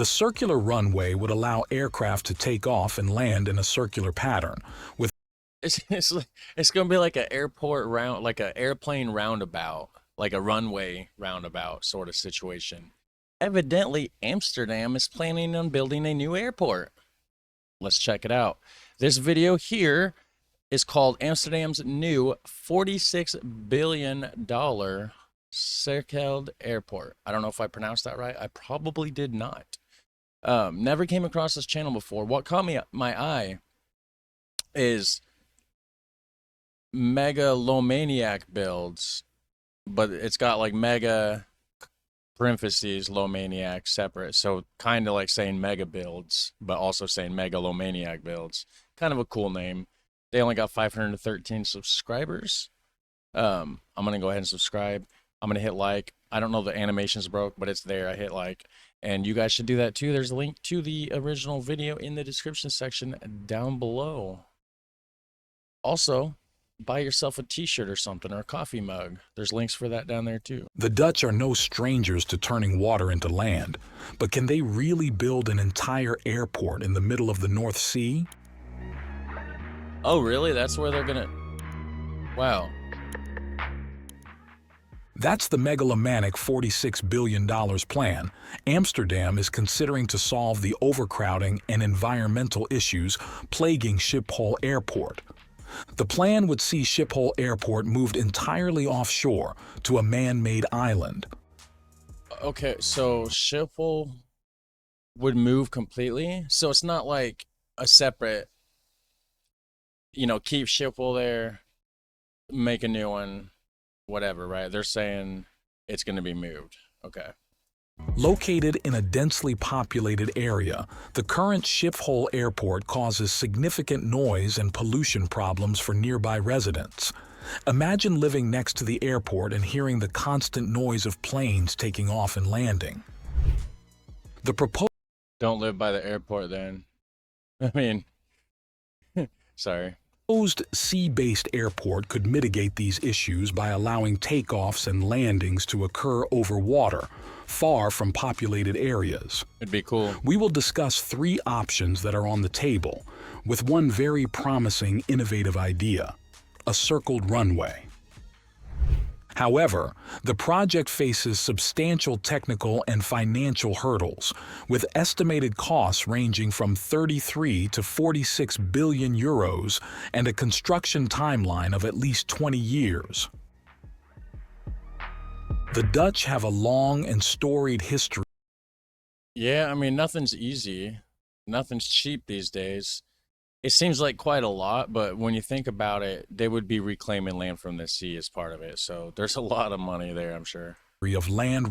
The circular runway would allow aircraft to take off and land in a circular pattern, with It's gonna be like an airport round, like an airplane roundabout, like a runway roundabout sort of situation. Evidently, Amsterdam is planning on building a new airport. Let's check it out. This video here is called Amsterdam's new $46 billion Circeld Airport. I don't know if I pronounced that right. I probably did not. Never came across this channel before. What caught my eye is megalomaniac builds, but it's got like mega parentheses lomaniac separate, so kind of like saying mega builds but also saying megalomaniac builds. Kind of a cool name. They only got 513 subscribers. I'm gonna go ahead and subscribe. I'm gonna hit like. I don't know, the animation's broke, but it's there. I hit like, and you guys should do that too. There's a link to the original video in the description section down below. Also, buy yourself a t-shirt or something, or a coffee mug. There's links for that down there too. The Dutch are no strangers to turning water into land, but can they really build an entire airport in the middle of the North Sea? Oh, really? That's where they're gonna... Wow. That's the megalomaniac $46 billion plan Amsterdam is considering to solve the overcrowding and environmental issues plaguing Schiphol Airport. The plan would see Schiphol Airport moved entirely offshore to a man-made island. Okay, so Schiphol would move completely? So it's not like a separate, you know, keep Schiphol there, make a new one, whatever, right? They're saying it's going to be moved. Okay. Located in a densely populated area, the current Schiphol Airport causes significant noise and pollution problems for nearby residents. Imagine living next to the airport and hearing the constant noise of planes taking off and landing. The proposed... Don't live by the airport then. I mean, sorry. Proposed sea-based airport could mitigate these issues by allowing takeoffs and landings to occur over water, far from populated areas. It'd be cool. We will discuss 3 options that are on the table, with one very promising, innovative idea: a circled runway. However, the project faces substantial technical and financial hurdles, with estimated costs ranging from 33 to 46 billion euros and a construction timeline of at least 20 years. The Dutch have a long and storied history. Yeah, I mean, nothing's easy. Nothing's cheap these days. It seems like quite a lot, but when you think about it, they would be reclaiming land from the sea as part of it. So there's a lot of money there, I'm sure. Of land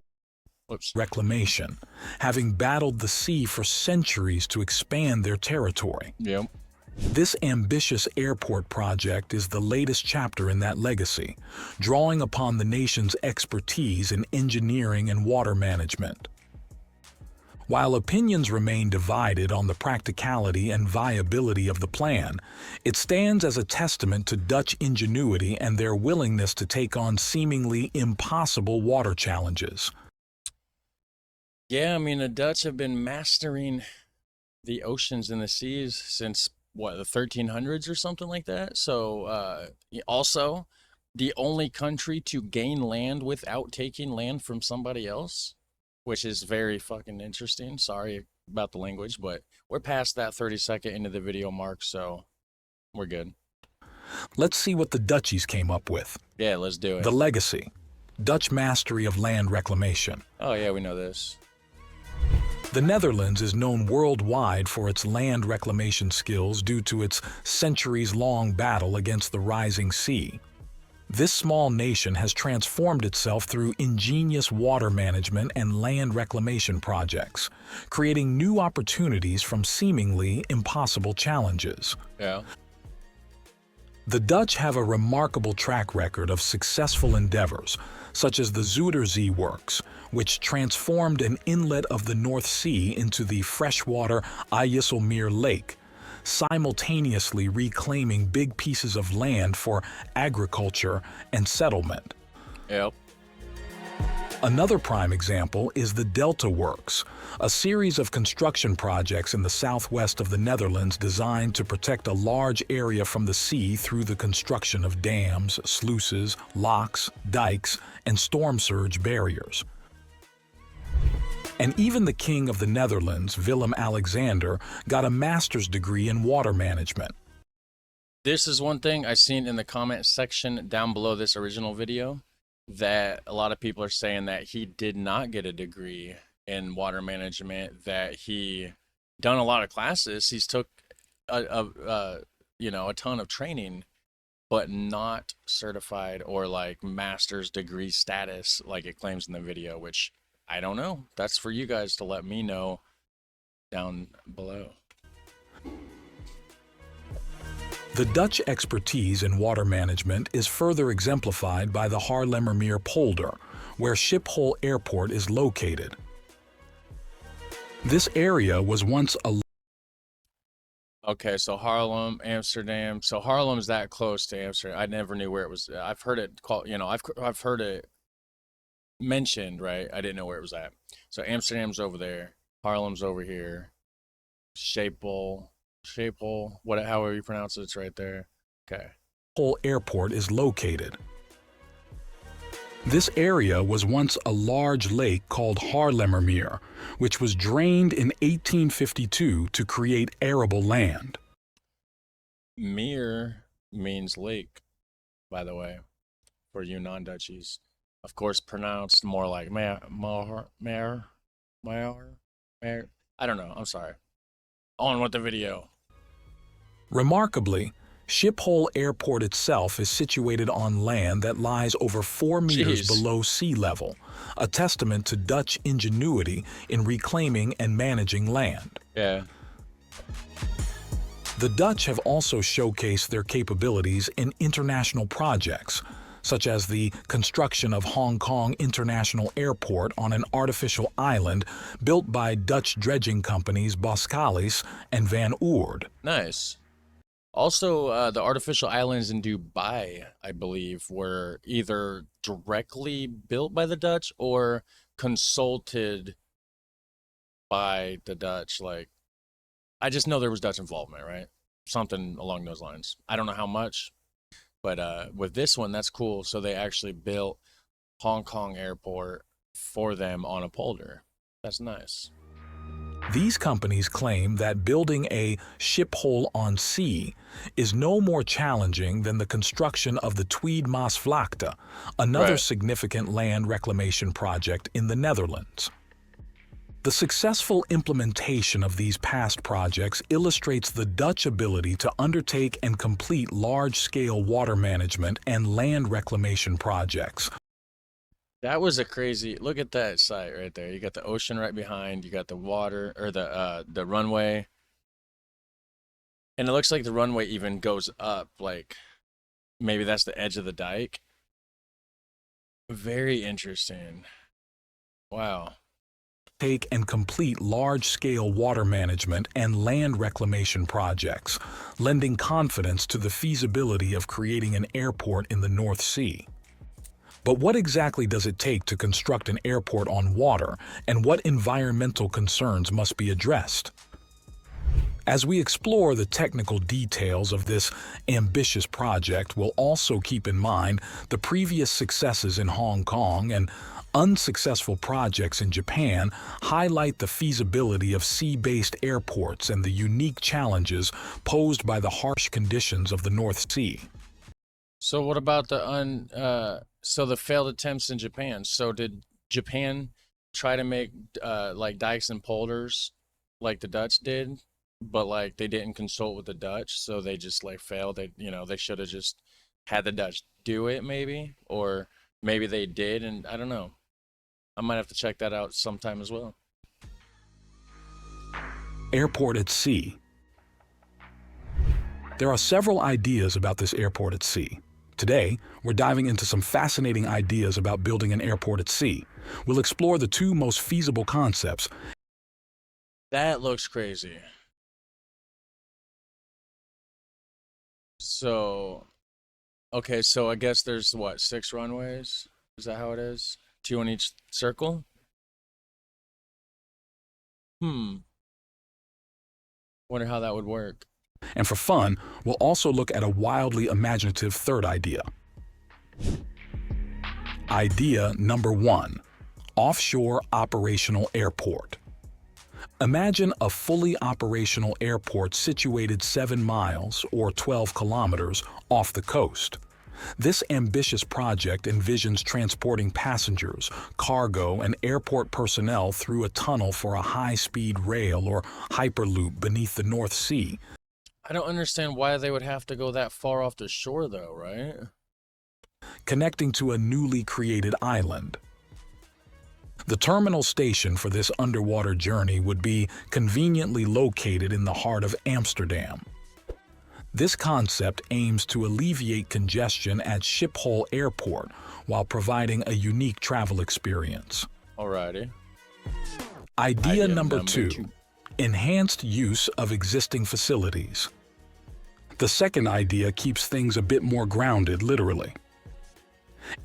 reclamation, having battled the sea for centuries to expand their territory. Yep. This ambitious airport project is the latest chapter in that legacy, drawing upon the nation's expertise in engineering and water management. While opinions remain divided on the practicality and viability of the plan, it stands as a testament to Dutch ingenuity and their willingness to take on seemingly impossible water challenges. Yeah, I mean, the Dutch have been mastering the oceans and the seas since, what, the 1300s or something like that? So, also, the only country to gain land without taking land from somebody else, which is very fucking interesting. Sorry about the language, but we're past that 30-second into the video mark, so we're good. Let's see what the Dutchies came up with. Yeah, let's do it. The legacy: Dutch mastery of land reclamation. Oh yeah, we know this. The Netherlands is known worldwide for its land reclamation skills due to its centuries-long battle against the rising sea. This small nation has transformed itself through ingenious water management and land reclamation projects, creating new opportunities from seemingly impossible challenges. Yeah. The Dutch have a remarkable track record of successful endeavors, such as the Zuiderzee Works, which transformed an inlet of the North Sea into the freshwater IJsselmeer Lake, simultaneously reclaiming big pieces of land for agriculture and settlement. Yep. Another prime example is the Delta Works, a series of construction projects in the southwest of the Netherlands designed to protect a large area from the sea through the construction of dams, sluices, locks, dikes, and storm surge barriers. And even the King of the Netherlands, Willem-Alexander, got a master's degree in water management. This is one thing I seen in the comment section down below this original video, that a lot of people are saying that he did not get a degree in water management, that he done a lot of classes, he's took a ton of training, but not certified or like master's degree status like it claims in the video, which I don't know. That's for you guys to let me know down below. The Dutch expertise in water management is further exemplified by the Haarlemmermeer polder, where Schiphol Airport is located. This area was once a... Okay, so Haarlem, Amsterdam. So Haarlem's that close to Amsterdam. I never knew where it was. I've heard it called, I've heard it mentioned, right? I didn't know where it was at. So Amsterdam's over there, Haarlem's over here, Schiphol, however you pronounce it, it's right there. Okay. Schiphol Airport is located. This area was once a large lake called Haarlemmermeer, which was drained in 1852 to create arable land. Meer means lake, by the way, for you non-Dutchies. Of course, pronounced more like mare. I don't know. I'm sorry. On with the video. Remarkably, Schiphol Airport itself is situated on land that lies over 4 meters below sea level, a testament to Dutch ingenuity in reclaiming and managing land. Yeah. The Dutch have also showcased their capabilities in international projects, such as the construction of Hong Kong International Airport on an artificial island built by Dutch dredging companies Boskalis and Van Oord. Nice. Also, the artificial islands in Dubai, I believe, were either directly built by the Dutch or consulted by the Dutch. Like, I just know there was Dutch involvement, right? Something along those lines. I don't know how much, but with this one, that's cool. So they actually built Hong Kong Airport for them on a polder. That's nice. These companies claim that building a Schiphol on sea is no more challenging than the construction of the Tweede Maasvlakte, another significant land reclamation project in the Netherlands. The successful implementation of these past projects illustrates the Dutch ability to undertake and complete large-scale water management and land reclamation projects. That was a crazy, look at that site right there. You got the ocean right behind, you got the water, or the runway. And it looks like the runway even goes up, like maybe that's the edge of the dike. Very interesting. Wow. Take and complete large-scale water management and land reclamation projects, lending confidence to the feasibility of creating an airport in the North Sea. But what exactly does it take to construct an airport on water, and what environmental concerns must be addressed? As we explore the technical details of this ambitious project, we'll also keep in mind the previous successes in Hong Kong and unsuccessful projects in Japan highlight the feasibility of sea-based airports and the unique challenges posed by the harsh conditions of the North Sea. So what about the failed attempts in Japan? So did Japan try to make like dikes and polders like the Dutch did, but like they didn't consult with the Dutch, so they just like failed? They should have just had the Dutch do it maybe, or maybe they did, and I don't know. I might have to check that out sometime as well. Airport at sea. There are several ideas about this airport at sea. Today, we're diving into some fascinating ideas about building an airport at sea. We'll explore the two most feasible concepts. That looks crazy. So, okay, so I guess there's what, 6 runways? Is that how it is? 2 on each circle? Wonder how that would work. And for fun, we'll also look at a wildly imaginative third idea. Idea number 1. Offshore operational airport. Imagine a fully operational airport situated 7 miles or 12 kilometers off the coast. This ambitious project envisions transporting passengers, cargo, and airport personnel through a tunnel for a high-speed rail or hyperloop beneath the North Sea. I don't understand why they would have to go that far off the shore though, right? Connecting to a newly created island. The terminal station for this underwater journey would be conveniently located in the heart of Amsterdam. This concept aims to alleviate congestion at Schiphol Airport while providing a unique travel experience. Alrighty. Idea number 2. Enhanced use of existing facilities. The second idea keeps things a bit more grounded, literally.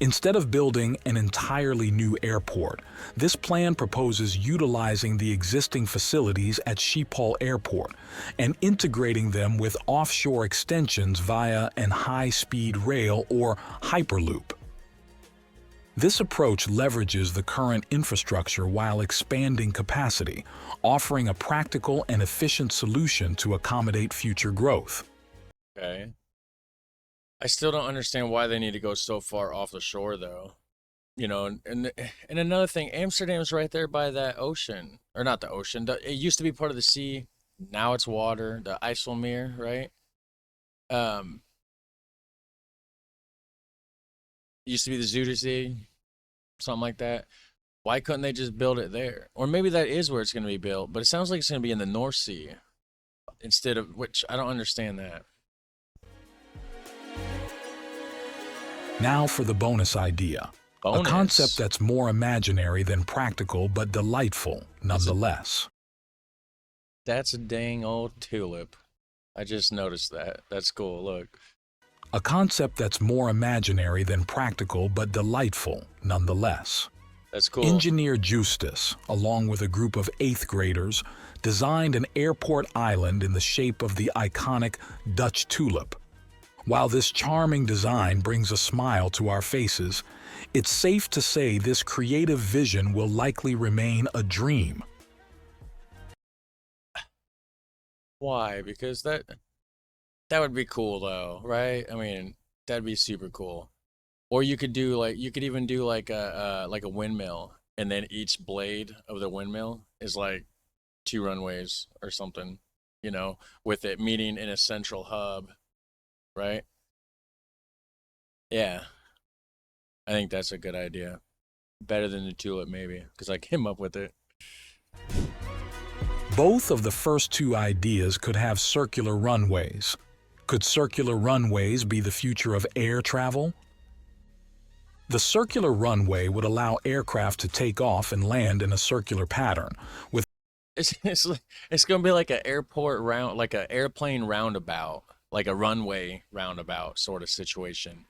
Instead of building an entirely new airport, this plan proposes utilizing the existing facilities at Schiphol Airport and integrating them with offshore extensions via an high-speed rail or hyperloop. This approach leverages the current infrastructure while expanding capacity, offering a practical and efficient solution to accommodate future growth. Okay. I still don't understand why they need to go so far off the shore, though. You know, and another thing, Amsterdam's right there by that ocean, or not the ocean. It used to be part of the sea. Now it's water. The IJsselmeer, right? It used to be the Zuiderzee, something like that. Why couldn't they just build it there? Or maybe that is where it's going to be built, but it sounds like it's going to be in the North Sea instead of, which I don't understand that. Now for the bonus idea. A concept that's more imaginary than practical but delightful nonetheless. That's a dang old tulip. I just noticed that. That's cool, look. A concept that's more imaginary than practical but delightful nonetheless. That's cool. Engineer Justus, along with a group of 8th graders, designed an airport island in the shape of the iconic Dutch tulip. While this charming design brings a smile to our faces, it's safe to say this creative vision will likely remain a dream. Why? Because that would be cool though, right? I mean, that'd be super cool. Or you could even do like a windmill, and then each blade of the windmill is like 2 runways or something, you know, with it meeting in a central hub. Right? Yeah. I think that's a good idea. Better than the tulip, maybe, because I came up with it. Both of the first 2 ideas could have circular runways. Could circular runways be the future of air travel? The circular runway would allow aircraft to take off and land in a circular pattern, with it's gonna be like an airplane roundabout. Like a runway roundabout sort of situation.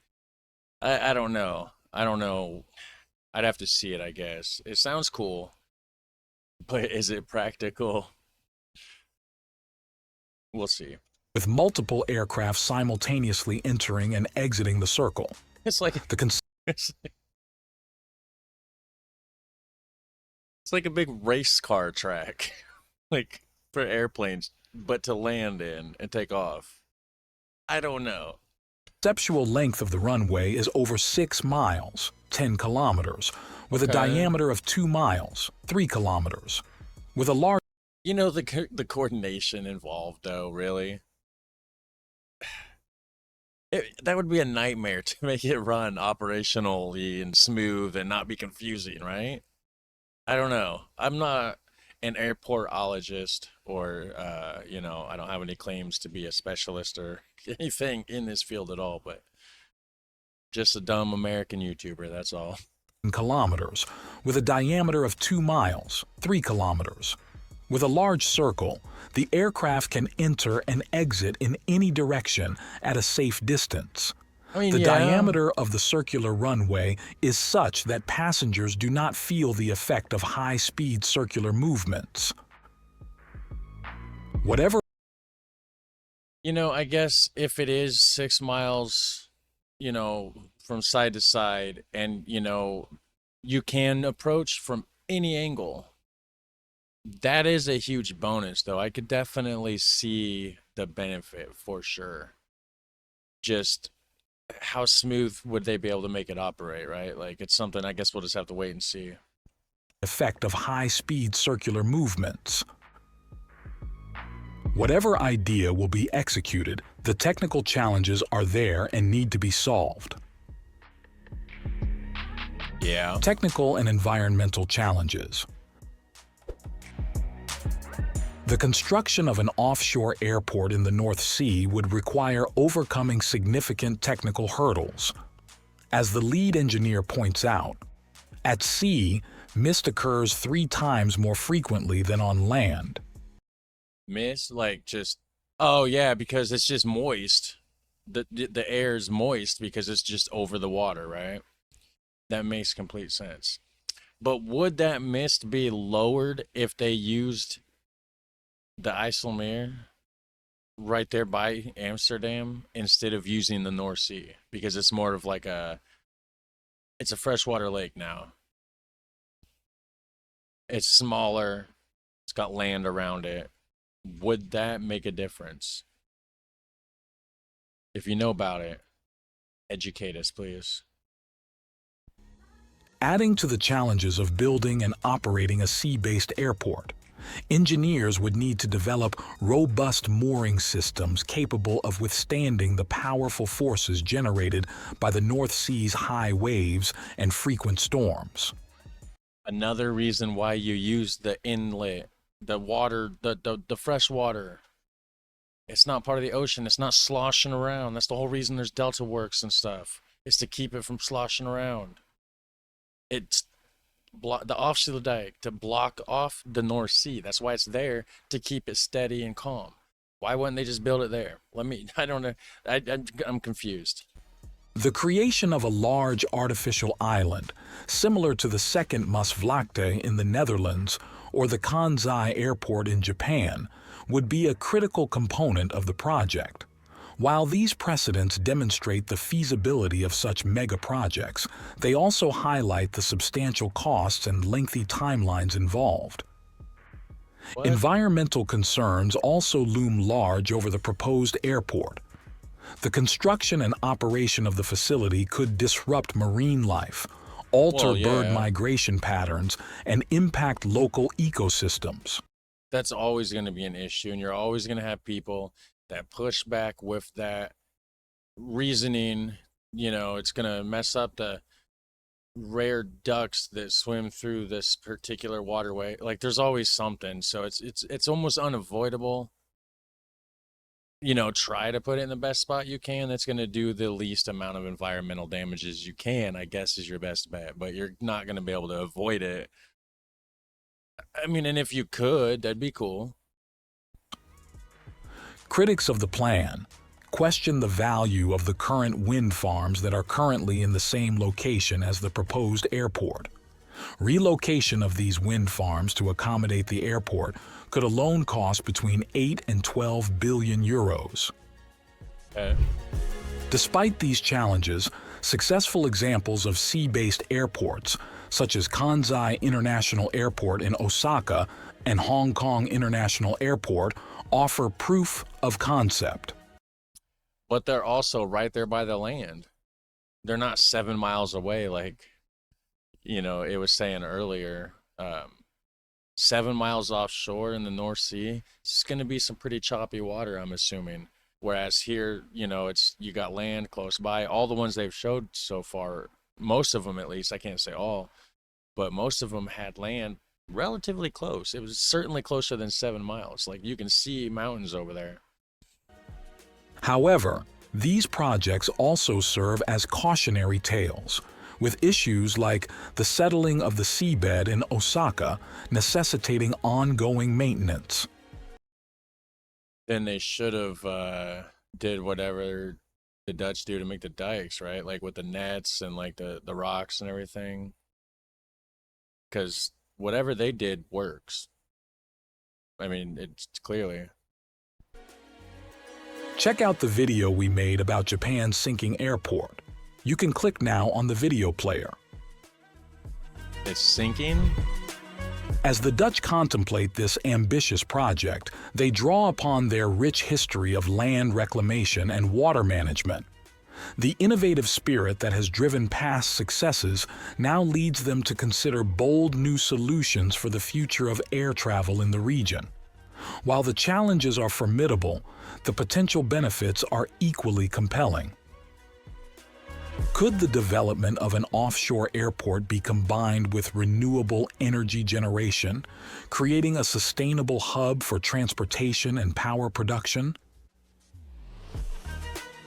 I don't know. I'd have to see it, I guess. It sounds cool, but is it practical? We'll see. With multiple aircraft simultaneously entering and exiting the circle. It's like it's like a big race car track, like for airplanes, but to land in and take off. I don't know. Conceptual length of the runway is over 6 miles, 10 kilometers, with a diameter of 2 miles, 3 kilometers. With a large... You know, the coordination involved, though, really. That would be a nightmare to make it run operationally and smooth and not be confusing, right? I don't know. I'm not an airportologist or, you know, I don't have any claims to be a specialist or anything in this field at all, but just a dumb American YouTuber, that's all. Kilometers, with a diameter of 2 miles, 3 kilometers. With a large circle, the aircraft can enter and exit in any direction at a safe distance. I mean, The yeah. diameter of the circular runway is such that passengers do not feel the effect of high-speed circular movements. Whatever I guess if it is 6 miles, from side to side, and, you can approach from any angle, that is a huge bonus, though. I could definitely see the benefit for sure. Just how smooth would they be able to make it operate, right? Like, it's something I guess we'll just have to wait and see. effect of high-speed circular movements. Whatever idea will be executed, the technical challenges are there and need to be solved. Yeah. Technical and environmental challenges. The construction of an offshore airport in the North Sea would require overcoming significant technical hurdles. As the lead engineer points out, at sea, mist occurs 3 times more frequently than on land. Mist, like, just, oh yeah, because it's just moist. The air is moist because it's just over the water, right? That makes complete sense. But would that mist be lowered if they used the IJsselmeer right there by Amsterdam instead of using the North Sea? Because it's more of like it's a freshwater lake now. It's smaller. It's got land around it. Would that make a difference? If you know about it, educate us, please. Adding to the challenges of building and operating a sea-based airport, engineers would need to develop robust mooring systems capable of withstanding the powerful forces generated by the North Sea's high waves and frequent storms. Another reason why you use the inlet, the water, the fresh water. It's not part of the ocean. It's not sloshing around. That's the whole reason there's delta works and stuff. It's to keep it from sloshing around. It's the offshore dike to block off the North Sea. That's why it's there, to keep it steady and calm. Why wouldn't they just build it there? I don't know. I'm confused. The creation of a large artificial island, similar to the second Maasvlakte in the Netherlands or the Kansai Airport in Japan, would be a critical component of the project. While these precedents demonstrate the feasibility of such mega projects, they also highlight the substantial costs and lengthy timelines involved. What? Environmental concerns also loom large over the proposed airport. The construction and operation of the facility could disrupt marine life, alter bird migration patterns, and impact local ecosystems. That's always going to be an issue, and you're always going to have people that push back with that reasoning. It's going to mess up the rare ducks that swim through this particular waterway. Like, there's always something, so it's almost unavoidable. Try to put it in the best spot you can. That's going to do the least amount of environmental damages you can, I guess, is your best bet. But you're not going to be able to avoid it. I mean, and if you could, that'd be cool. Critics of the plan question the value of the current wind farms that are currently in the same location as the proposed airport. Relocation of these wind farms to accommodate the airport could alone cost between 8 and 12 billion euros. Despite these challenges, successful examples of sea-based airports, such as Kansai International Airport in Osaka and Hong Kong International Airport, offer proof of concept. But they're also right there by the land. They're not 7 miles away like, it was saying earlier. 7 miles offshore in the North Sea, it's going to be some pretty choppy water, I'm assuming. Whereas here, you got land close by. All the ones they've showed so far, most of them at least, I can't say all, but most of them had land relatively close. It was certainly closer than 7 miles. Like, you can see mountains over there. However, these projects also serve as cautionary tales, with issues like the settling of the seabed in Osaka necessitating ongoing maintenance. Then they should have did whatever the Dutch do to make the dikes, right? Like with the nets and like the rocks and everything. Because whatever they did works. I mean, it's clearly. Check out the video we made about Japan's sinking airport. You can click now on the video player. It's sinking? As the Dutch contemplate this ambitious project, they draw upon their rich history of land reclamation and water management. The innovative spirit that has driven past successes now leads them to consider bold new solutions for the future of air travel in the region. While the challenges are formidable, the potential benefits are equally compelling. Could the development of an offshore airport be combined with renewable energy generation, creating a sustainable hub for transportation and power production?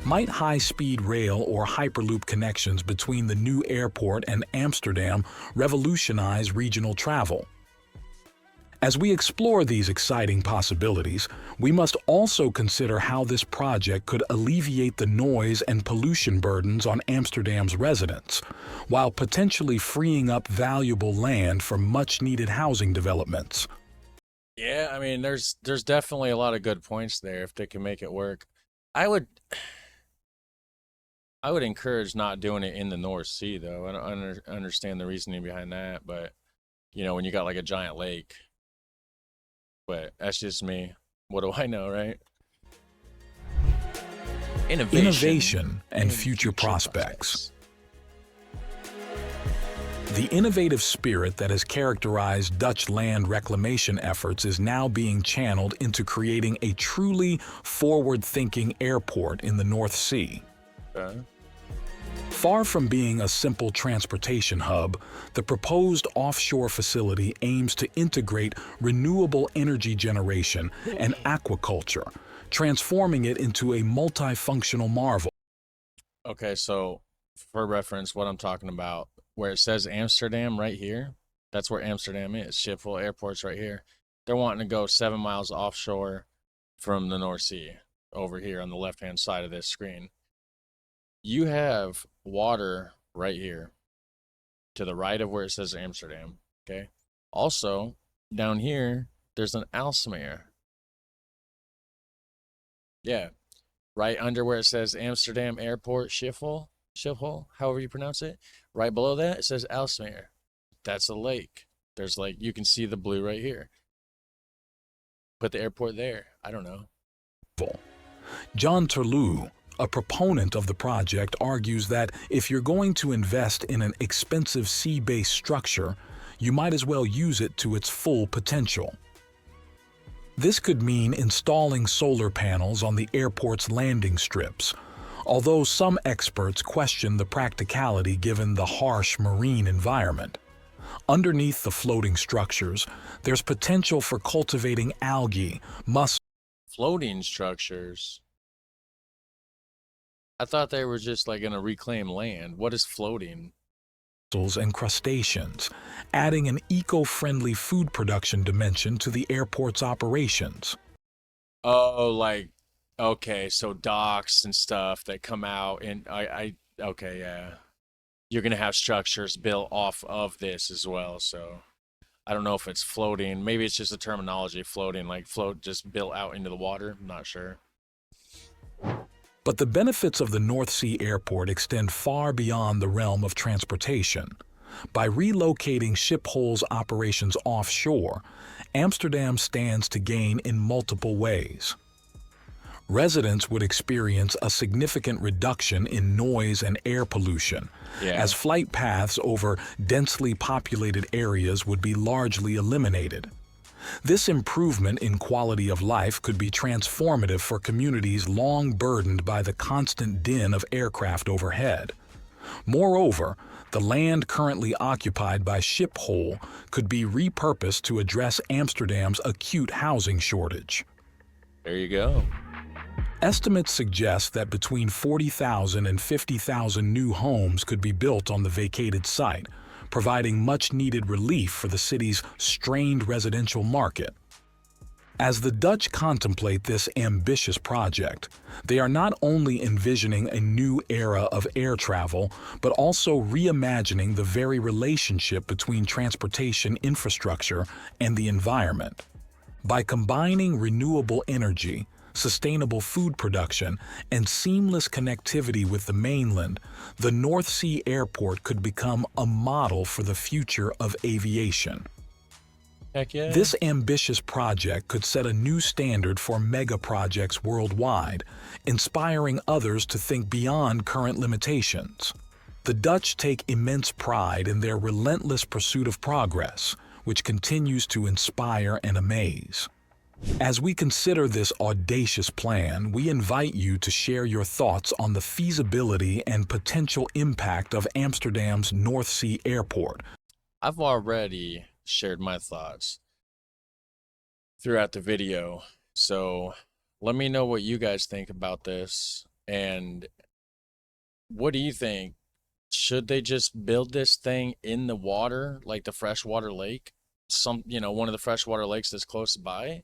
Might high-speed rail or hyperloop connections between the new airport and Amsterdam revolutionize regional travel? As we explore these exciting possibilities, we must also consider how this project could alleviate the noise and pollution burdens on Amsterdam's residents, while potentially freeing up valuable land for much-needed housing developments. Yeah, I mean, there's definitely a lot of good points there if they can make it work. I would encourage not doing it in the North Sea, though. I don't understand the reasoning behind that, but you know, when you got like a giant lake. But that's just me. What do I know, right? Innovation and future prospects. The innovative spirit that has characterized Dutch land reclamation efforts is now being channeled into creating a truly forward-thinking airport in the North Sea. Far from being a simple transportation hub, the proposed offshore facility aims to integrate renewable energy generation and aquaculture, transforming it into a multifunctional marvel. Okay, so for reference, what I'm talking about, where it says Amsterdam right here, that's where Amsterdam is. Schiphol Airport's right here. They're wanting to go 7 miles offshore from the North Sea, over here on the left-hand side of this screen. You have water right here to the right of where it says Amsterdam, okay? Also, down here, there's an Aalsmeer. Yeah, right under where it says Amsterdam Airport Schiphol, however you pronounce it. Right below that, it says Aalsmeer. That's a lake. There's like, you can see the blue right here. Put the airport there. I don't know. John Terlouw, a proponent of the project, argues that if you're going to invest in an expensive sea-based structure, you might as well use it to its full potential. This could mean installing solar panels on the airport's landing strips, although some experts question the practicality given the harsh marine environment. Underneath the floating structures, there's potential for cultivating algae, Floating structures? I thought they were just like gonna reclaim land. What is floating? and crustaceans, adding an eco-friendly food production dimension to the airport's operations. Oh, like, okay, so docks and stuff that come out, and okay, yeah. You're gonna have structures built off of this as well, so I don't know if it's floating. Maybe it's just a terminology, floating, like float just built out into the water. I'm not sure. But the benefits of the North Sea airport extend far beyond the realm of transportation. By relocating Schiphol's operations offshore, Amsterdam stands to gain in multiple ways. Residents would experience a significant reduction in noise and air pollution, as flight paths over densely populated areas would be largely eliminated. This improvement in quality of life could be transformative for communities long burdened by the constant din of aircraft overhead. Moreover, the land currently occupied by Schiphol could be repurposed to address Amsterdam's acute housing shortage. There you go. Estimates suggest that between 40,000 and 50,000 new homes could be built on the vacated site, providing much-needed relief for the city's strained residential market. As the Dutch contemplate this ambitious project, they are not only envisioning a new era of air travel, but also reimagining the very relationship between transportation infrastructure and the environment. By combining renewable energy, sustainable food production, and seamless connectivity with the mainland, the North Sea Airport could become a model for the future of aviation. Heck yeah. This ambitious project could set a new standard for mega projects worldwide, inspiring others to think beyond current limitations. The Dutch take immense pride in their relentless pursuit of progress, which continues to inspire and amaze. As we consider this audacious plan, we invite you to share your thoughts on the feasibility and potential impact of Amsterdam's North Sea Airport. I've already shared my thoughts throughout the video, so let me know what you guys think about this. And what do you think? Should they just build this thing in the water, like the freshwater lake? One of the freshwater lakes that's close by?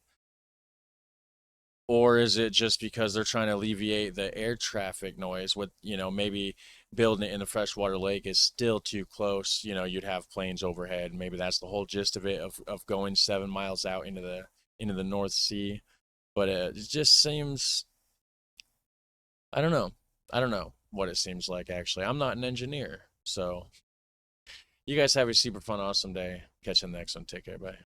Or is it just because they're trying to alleviate the air traffic noise with, maybe building it in the freshwater lake is still too close. You'd have planes overhead. Maybe that's the whole gist of it, of going 7 miles out into the North Sea. But it just seems, I don't know. I don't know what it seems like, actually. I'm not an engineer. So you guys have a super fun, awesome day. Catch you next one. Take care. Bye.